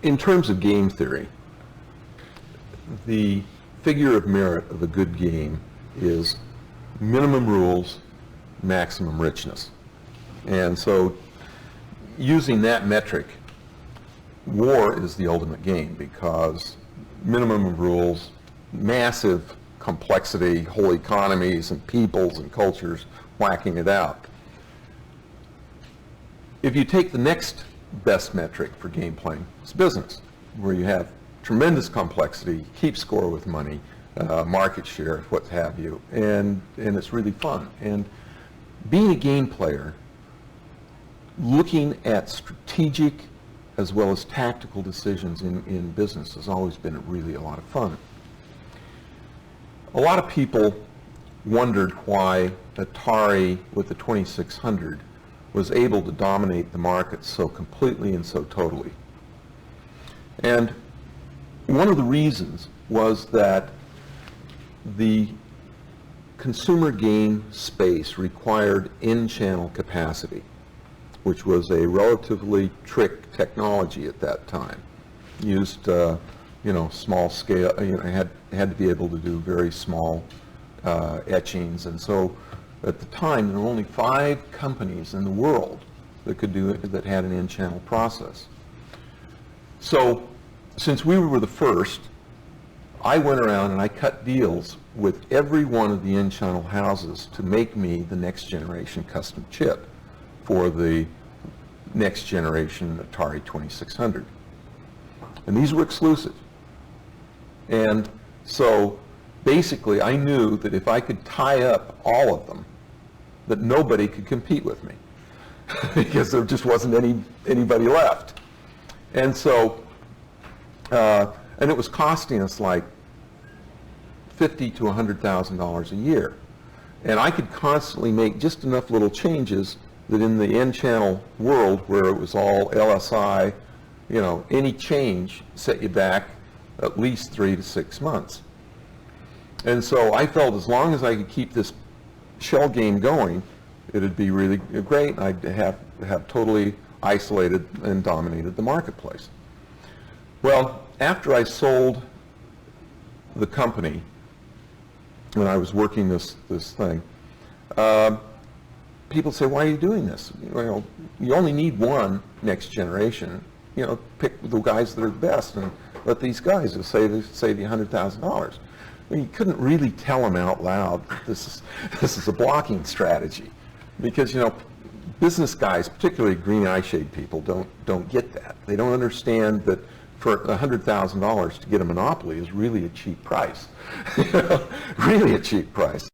In terms of game theory, the figure of merit of a good game is minimum rules, maximum richness. And so using that metric, war is the ultimate game because minimum of rules, massive complexity, whole economies and peoples and cultures whacking it out. If you take the next best metric for game playing, it's business, where you have tremendous complexity, keep score with money, market share, what have you, and it's really fun. And being a game player, looking at strategic as well as tactical decisions in business has always been really a lot of fun. A lot of people wondered why Atari with the 2600 was able to dominate the market so completely and so totally. And one of the reasons was that the consumer game space required in-channel capacity, which was a relatively trick technology at that time. Used, small scale, had to be able to do very small etchings, and so at the time there were only 5 companies in the world that could do it, that had an in-channel process. So since we were the first, I went around and I cut deals with every one of the in-channel houses to make me the next generation custom chip for the next generation Atari 2600. And these were exclusive. And so basically I knew that if I could tie up all of them, that nobody could compete with me because there just wasn't anybody left. And so, and it was costing us like $50,000 to $100,000 a year. And I could constantly make just enough little changes that in the N-channel world where it was all LSI, any change set you back at least 3 to 6 months. And so I felt as long as I could keep this shell game going, it'd be really great. I'd have totally isolated and dominated the marketplace. Well, after I sold the company, when I was working this thing, people say, why are you doing this? You only need one next generation. Pick the guys that are the best and let these guys save you $100,000. You couldn't really tell them out loud that this is a blocking strategy, because business guys, particularly green eye shade people, don't get that. They don't understand that for $100,000 to get a monopoly is really a cheap price, really a cheap price.